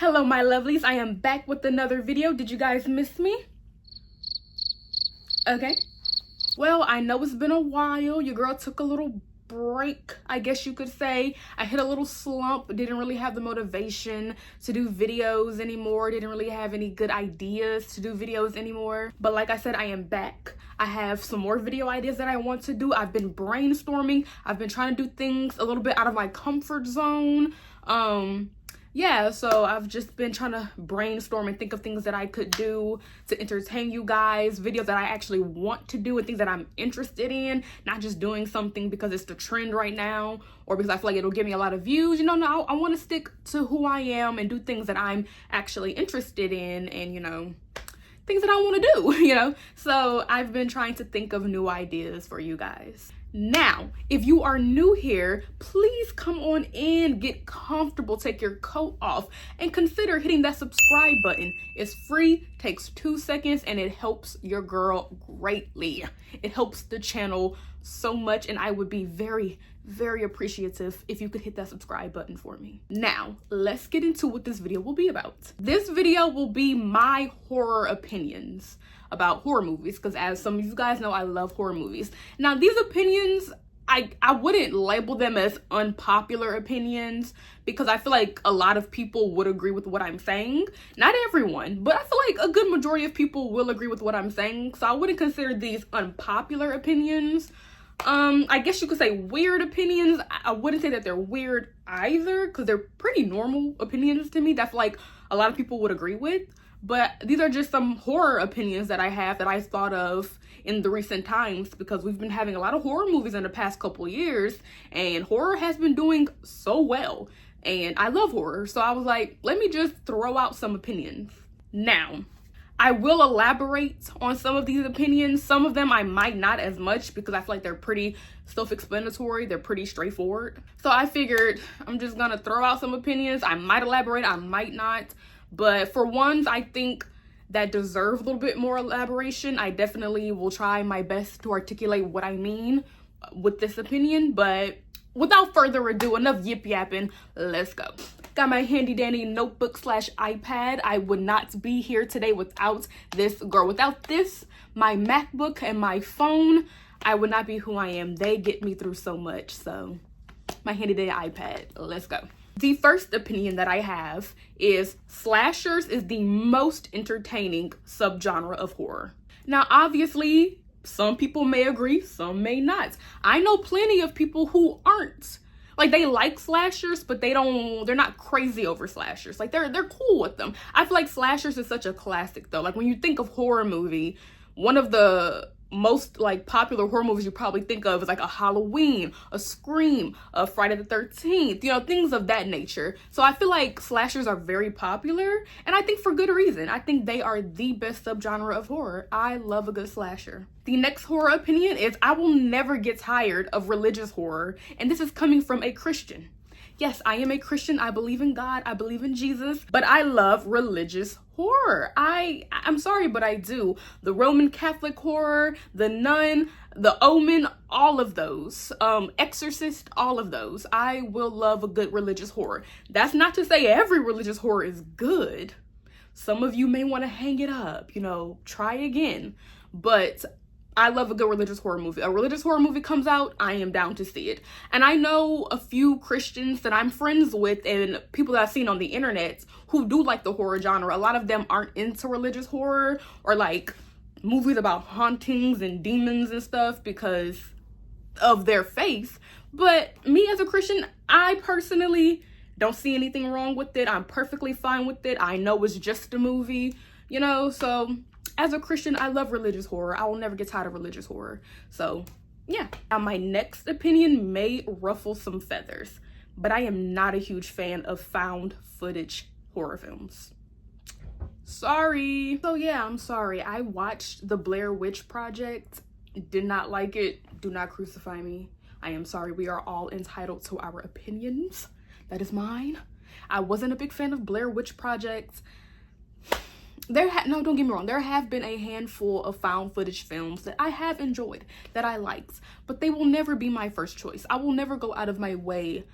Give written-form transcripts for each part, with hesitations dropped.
Hello my lovelies, I am back with another video. Did you guys miss me? Okay. Well, I know it's been a while. Your girl took a little break, I guess you could say. I hit a little slump, didn't really have the motivation to do videos anymore, didn't really have any good ideas to do videos anymore. But like I said, I am back. I have some more video ideas that I want to do. I've been brainstorming. I've been trying to do things a little bit out of my comfort zone. Yeah, so I've just been trying to brainstorm and think of things that I could do to entertain you guys, videos that I actually want to do and things that I'm interested in, not just doing something because it's the trend right now or because I feel like it'll give me a lot of views. You know, no, I want to stick to who I am and do things that I'm actually interested in and, you know, things that I want to do, So I've been trying to think of new ideas for you guys. Now, if you are new here, please come on in, get comfortable, take your coat off, and consider hitting that subscribe button. It's free, takes 2 seconds, and it helps your girl greatly. It helps the channel so much, and I would be very, very appreciative if you could hit that subscribe button for me. Now, let's get into what this video will be about. This video will be my horror opinions about horror movies, because as some of you guys know, I love horror movies. Now, these opinions, I wouldn't label them as unpopular opinions because I feel like a lot of people would agree with what I'm saying. Not everyone, but I feel like a good majority of people will agree with what I'm saying. So I wouldn't consider these unpopular opinions. I guess you could say weird opinions. I wouldn't say that they're weird either because they're pretty normal opinions to me that I feel like a lot of people would agree with. But these are just some horror opinions that I have that I thought of in the recent times because we've been having a lot of horror movies in the past couple years and horror has been doing so well. And I love horror. So I was like, let me just throw out some opinions. Now, I will elaborate on some of these opinions. Some of them I might not as much because I feel like they're pretty self-explanatory. They're pretty straightforward. So I figured I'm just gonna throw out some opinions. I might elaborate, I might not. But for ones I think that deserve a little bit more elaboration, I definitely will try my best to articulate what I mean with this opinion. But without further ado, enough yip yapping, let's go. Got my handy dandy notebook / iPad. I would not be here today without this girl. Without this, my MacBook and my phone, I would not be who I am. They get me through so much. So my handy dandy iPad, let's go. The first opinion that I have is slashers is the most entertaining subgenre of horror. Now, obviously, some people may agree, some may not. I know plenty of people who aren't. Like, they like slashers, but they're not crazy over slashers. Like, they're cool with them. I feel like slashers is such a classic, though. Like, when you think of horror movie, one of the most like popular horror movies you probably think of is like a Halloween, a Scream, a Friday the 13th, things of that nature. So I feel like slashers are very popular and I think for good reason. I think they are the best subgenre of horror. I love a good slasher. The next horror opinion is I will never get tired of religious horror, and this is coming from a Christian. Yes, I am a Christian. I believe in God. I believe in Jesus, but I love religious horror. I'm sorry, but I do. The Roman Catholic horror, The Nun, The Omen, all of those. Exorcist, all of those. I will love a good religious horror. That's not to say every religious horror is good. Some of you may want to hang it up, try again. But I love a good religious horror movie. A religious horror movie comes out, I am down to see it. And I know a few Christians that I'm friends with and people that I've seen on the internet who do like the horror genre. A lot of them aren't into religious horror or like movies about hauntings and demons and stuff because of their faith. But me as a Christian, I personally don't see anything wrong with it. I'm perfectly fine with it. I know it's just a movie, so as a Christian, I love religious horror. I will never get tired of religious horror. So, yeah. Now, my next opinion may ruffle some feathers, but I am not a huge fan of found footage horror films. Sorry. So, yeah, I'm sorry. I watched The Blair Witch Project. Did not like it. Do not crucify me. I am sorry. We are all entitled to our opinions. That is mine. I wasn't a big fan of Blair Witch Project. No, don't get me wrong. There have been a handful of found footage films that I have enjoyed, that I liked, but they will never be my first choice. I will never go out of my way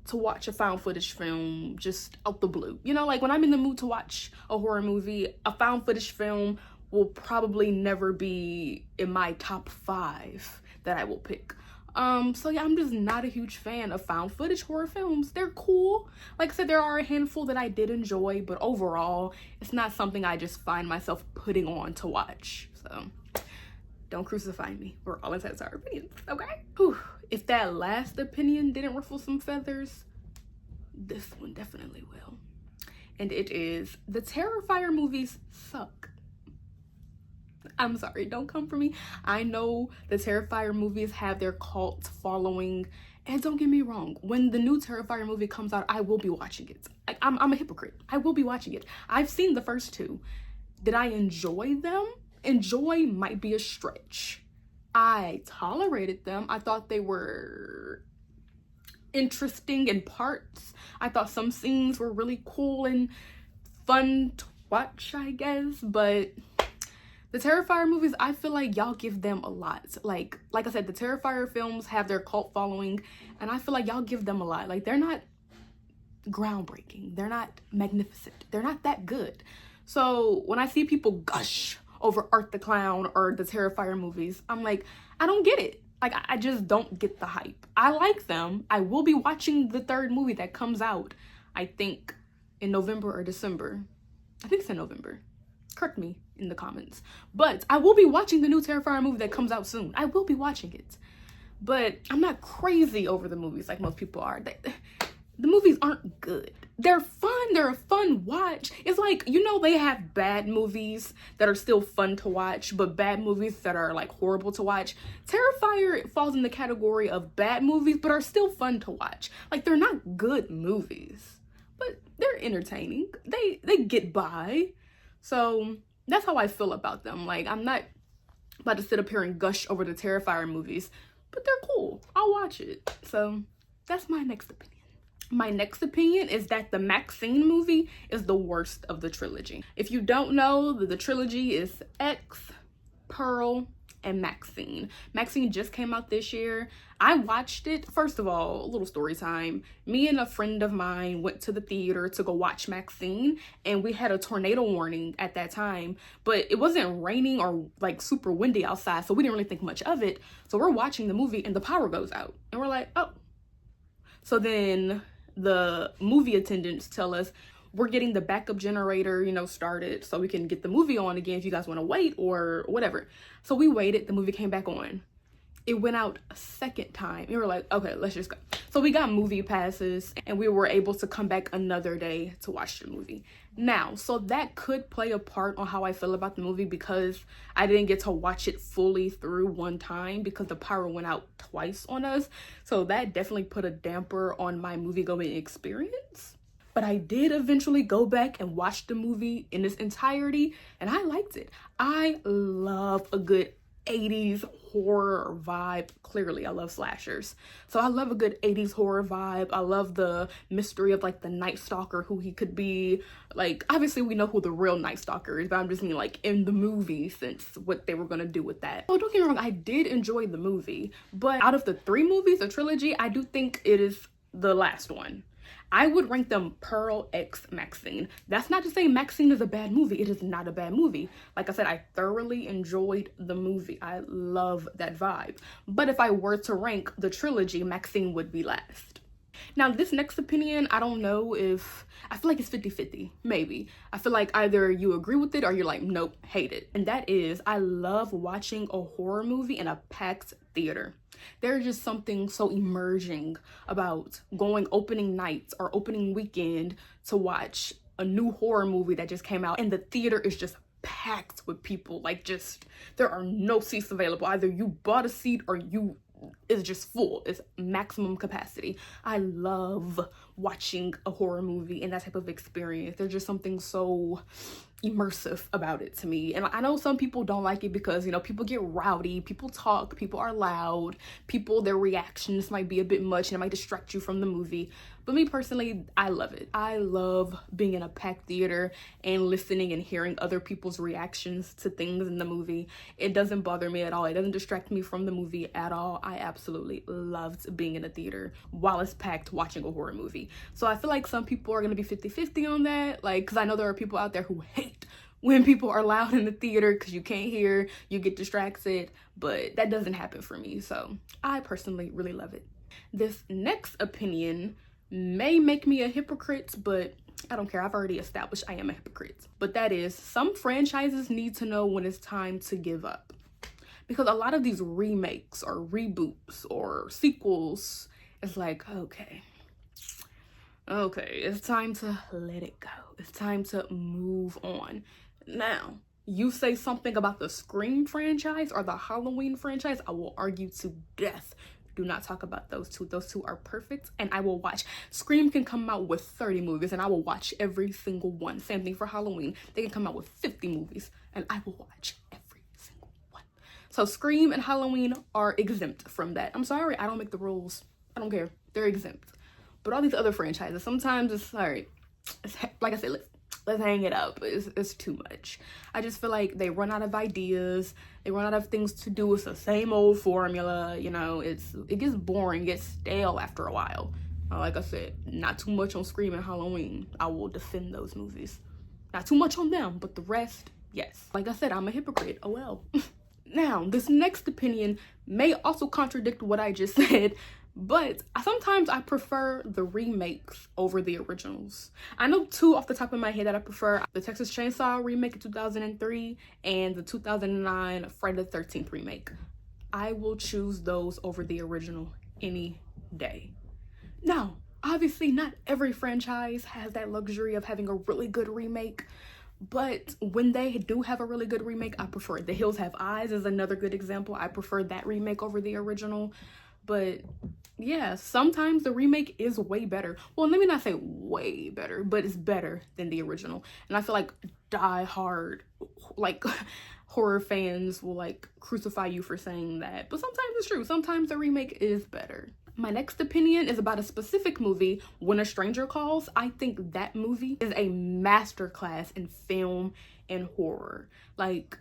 to watch a found footage film just out the blue. You know, like when I'm in the mood to watch a horror movie, a found footage film will probably never be in my top 5 that I will pick. So yeah, I'm just not a huge fan of found footage horror films. They're cool. Like I said, there are a handful that I did enjoy, but overall, it's not something I just find myself putting on to watch. So don't crucify me. We're all entitled to our opinions, okay? Whew. If that last opinion didn't ruffle some feathers, this one definitely will. And it is, the Terrifier movies suck. I'm sorry, don't come for me. I know the Terrifier movies have their cult following, and don't get me wrong, when the new Terrifier movie comes out, I will be watching it. I'm a hypocrite. I will be watching it. I've seen the first 2. Did I enjoy them? Enjoy might be a stretch. I tolerated them. I thought they were interesting in parts. I thought some scenes were really cool and fun to watch, I guess, but the Terrifier movies, I feel like y'all give them a lot. Like I said, the Terrifier films have their cult following, and I feel like y'all give them a lot. Like, they're not groundbreaking. They're not magnificent. They're not that good. So when I see people gush over Art the Clown or the Terrifier movies, I'm like, I don't get it. Like, I just don't get the hype. I like them. I will be watching the 3rd movie that comes out, I think, in November or December. I think it's in November. Correct me in the comments. But I will be watching the new Terrifier movie that comes out soon. I will be watching it. But I'm not crazy over the movies like most people are. The movies aren't good. They're fun. They're a fun watch. It's like, you know, they have bad movies that are still fun to watch, but bad movies that are like horrible to watch. Terrifier falls in the category of bad movies, but are still fun to watch. Like, they're not good movies, but they're entertaining. They get by. So that's how I feel about them. Like, I'm not about to sit up here and gush over the Terrifier movies, but they're cool. I'll watch it. So that's my next opinion. My next opinion is that the Maxine movie is the worst of the trilogy. If you don't know, the trilogy is X, Pearl, and Maxine. Maxine just came out this year. I watched it. First of all, a little story time. Me and a friend of mine went to the theater to go watch Maxine, and we had a tornado warning at that time, but it wasn't raining or like super windy outside, so we didn't really think much of it. So we're watching the movie and the power goes out, and we're like, oh. So then the movie attendants tell us, we're getting the backup generator, you know, started so we can get the movie on again if you guys want to wait or whatever. So we waited, the movie came back on. It went out a second time. We were like, okay, let's just go. So we got movie passes and we were able to come back another day to watch the movie. Now, so that could play a part on how I feel about the movie because I didn't get to watch it fully through one time because the power went out twice on us. So that definitely put a damper on my movie-going experience. But I did eventually go back and watch the movie in its entirety, and I liked it. I love a good 80s horror vibe. Clearly, I love slashers. So I love a good 80s horror vibe. I love the mystery of like the Night Stalker, who he could be. Like, obviously we know who the real Night Stalker is, but I'm just meaning like in the movie, since what they were gonna do with that. So don't get me wrong, I did enjoy the movie, but out of the 3 movies, the trilogy, I do think it is the last one. I would rank them Pearl X Maxine. That's not to say Maxine is a bad movie. It is not a bad movie. Like I said, I thoroughly enjoyed the movie. I love that vibe. But if I were to rank the trilogy, Maxine would be last. Now, this next opinion, I don't know if, I feel like it's 50-50, maybe. I feel like either you agree with it or you're like, nope, hate it. And that is, I love watching a horror movie in a packed theater. There's just something so emerging about going opening nights or opening weekend to watch a new horror movie that just came out and the theater is just packed with people. Like, just, there are no seats available. Either you bought a seat or it's just full. It's maximum capacity. I love watching a horror movie and that type of experience. There's just something so immersive about it to me. And I know some people don't like it because, you know, people get rowdy, people talk, people are loud, their reactions might be a bit much and it might distract you from the movie. But me personally, I love it. I love being in a packed theater and listening and hearing other people's reactions to things in the movie. It doesn't bother me at all. It doesn't distract me from the movie at all. I absolutely loved being in a theater while it's packed watching a horror movie. So I feel like some people are going to be 50-50 on that. Like, because I know there are people out there who hate when people are loud in the theater because you can't hear, you get distracted. But that doesn't happen for me. So I personally really love it. This next opinion may make me a hypocrite, but I don't care. I've already established I am a hypocrite. But that is, some franchises need to know when it's time to give up. Because a lot of these remakes or reboots or sequels, it's like, okay, it's time to let it go. It's time to move on. Now, you say something about the Scream franchise or the Halloween franchise, I will argue to death. Do not talk about those two. Those two are perfect, and I will watch. Scream can come out with 30 movies, and I will watch every single one. Same thing for Halloween. They can come out with 50 movies, and I will watch every single one. So Scream and Halloween are exempt from that. I'm sorry, I don't make the rules. I don't care. They're exempt. But all these other franchises, sometimes it's, all right, it's, like I said, let's hang it up. It's too much. I just feel like they run out of ideas. They run out of things to do. It's the same old formula. You know, it gets boring, gets stale after a while. Like I said, not too much on Scream and Halloween. I will defend those movies. Not too much on them, but the rest, yes. Like I said, I'm a hypocrite. Oh well. Now, this next opinion may also contradict what I just said, but sometimes I prefer the remakes over the originals. I know two off the top of my head that I prefer: the Texas Chainsaw remake in 2003 and the 2009 Friday the 13th remake. I will choose those over the original any day. Now, obviously not every franchise has that luxury of having a really good remake, but when they do have a really good remake, I prefer it. The Hills Have Eyes is another good example. I prefer that remake over the original. But yeah, sometimes the remake is way better. Well, let me not say way better, but it's better than the original. And I feel like die-hard, like, horror fans will, like, crucify you for saying that. But sometimes it's true. Sometimes the remake is better. My next opinion is about a specific movie, When a Stranger Calls. I think that movie is a masterclass in film and horror. Like,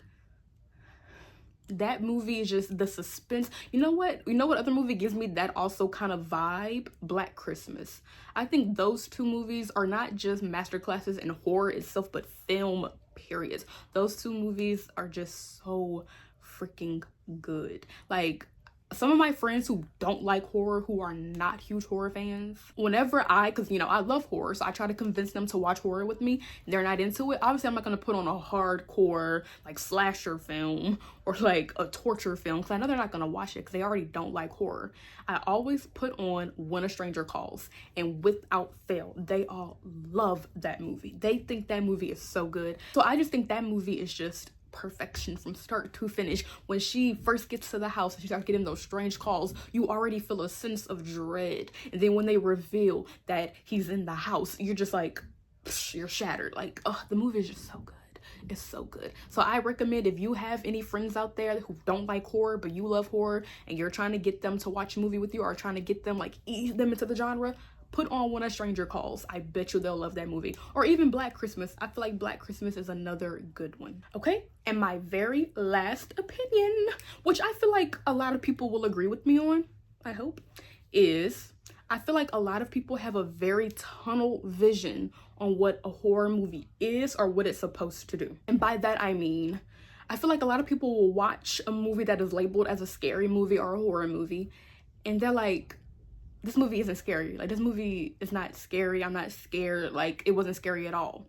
that movie is just the suspense. You know what other movie gives me that also kind of vibe? Black Christmas. I think those two movies are not just masterclasses in horror itself, but film, period. Those two movies are just so freaking good. Like, some of my friends who don't like horror, who are not huge horror fans, whenever because, you know, I love horror, so I try to convince them to watch horror with me. They're not into it. Obviously, I'm not going to put on a hardcore, like, slasher film or, like, a torture film, because I know they're not going to watch it because they already don't like horror. I always put on When a Stranger Calls, and without fail, they all love that movie. They think that movie is so good. So I just think that movie is just perfection from start to finish. When she first gets to the house and she starts getting those strange calls, you already feel a sense of dread, and then when they reveal that he's in the house, you're just like, you're shattered. Like, oh, the movie is just so good. It's so good. So I recommend, if you have any friends out there who don't like horror but you love horror and you're trying to get them to watch a movie with you, or trying to get them, like, ease them into the genre, put on When a Stranger Calls. I bet you they'll love that movie. Or even Black Christmas. I feel like Black Christmas is another good one. Okay? And my very last opinion, which I feel like a lot of people will agree with me on, I hope, is I feel like a lot of people have a very tunnel vision on what a horror movie is or what it's supposed to do. And by that I mean, I feel like a lot of people will watch a movie that is labeled as a scary movie or a horror movie, and they're like, this movie isn't scary. Like, this movie is not scary. I'm not scared. Like, it wasn't scary at all.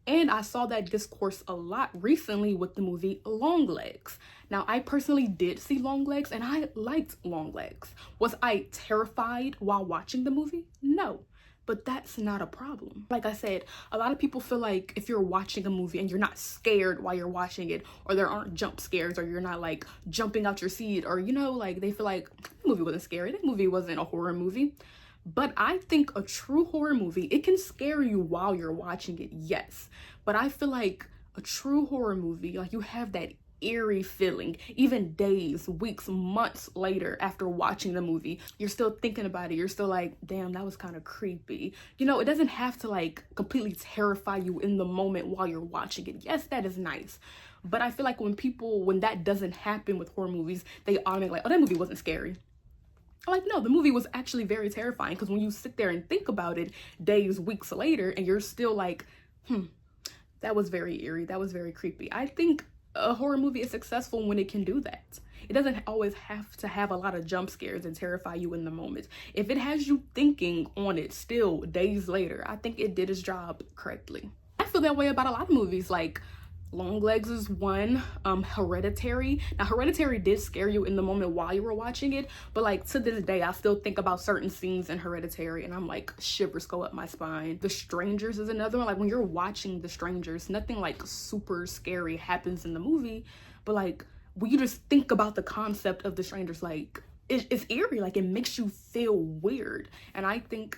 And I saw that discourse a lot recently with the movie Longlegs. Now, I personally did see Longlegs, and I liked Longlegs. Was I terrified while watching the movie? No. But that's not a problem. Like I said, a lot of people feel like if you're watching a movie and you're not scared while you're watching it, or there aren't jump scares, or you're not, like, jumping out your seat, or, you know, like, they feel like the movie wasn't scary. That movie wasn't a horror movie. But I think a true horror movie, it can scare you while you're watching it, yes. But I feel like a true horror movie, like you have that eerie feeling, even days, weeks, months later after watching the movie, you're still thinking about it. You're still like, damn, that was kind of creepy. You know, it doesn't have to like completely terrify you in the moment while you're watching it. Yes, that is nice. But I feel like when that doesn't happen with horror movies, they automatically like, oh, that movie wasn't scary. Like, no, the movie was actually very terrifying, because when you sit there and think about it days, weeks later, and you're still like, that was very eerie, that was very creepy. I think a horror movie is successful when it can do that. It doesn't always have to have a lot of jump scares and terrify you in the moment. If it has you thinking on it still days later, I think it did its job correctly. I feel that way about a lot of movies, like Longlegs is one, Hereditary. Now, Hereditary did scare you in the moment while you were watching it, but like to this day, I still think about certain scenes in Hereditary and I'm like, shivers go up my spine. The Strangers is another one. Like when you're watching The Strangers, nothing like super scary happens in the movie, but like when you just think about the concept of The Strangers, like it's eerie, like it makes you feel weird. And I think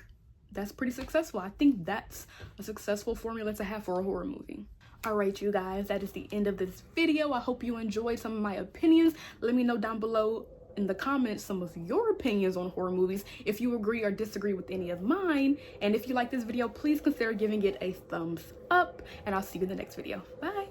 that's pretty successful. I think that's a successful formula to have for a horror movie. All right, you guys, that is the end of this video. I hope you enjoyed some of my opinions. Let me know down below in the comments some of your opinions on horror movies, if you agree or disagree with any of mine. And if you like this video, please consider giving it a thumbs up, and I'll see you in the next video. Bye.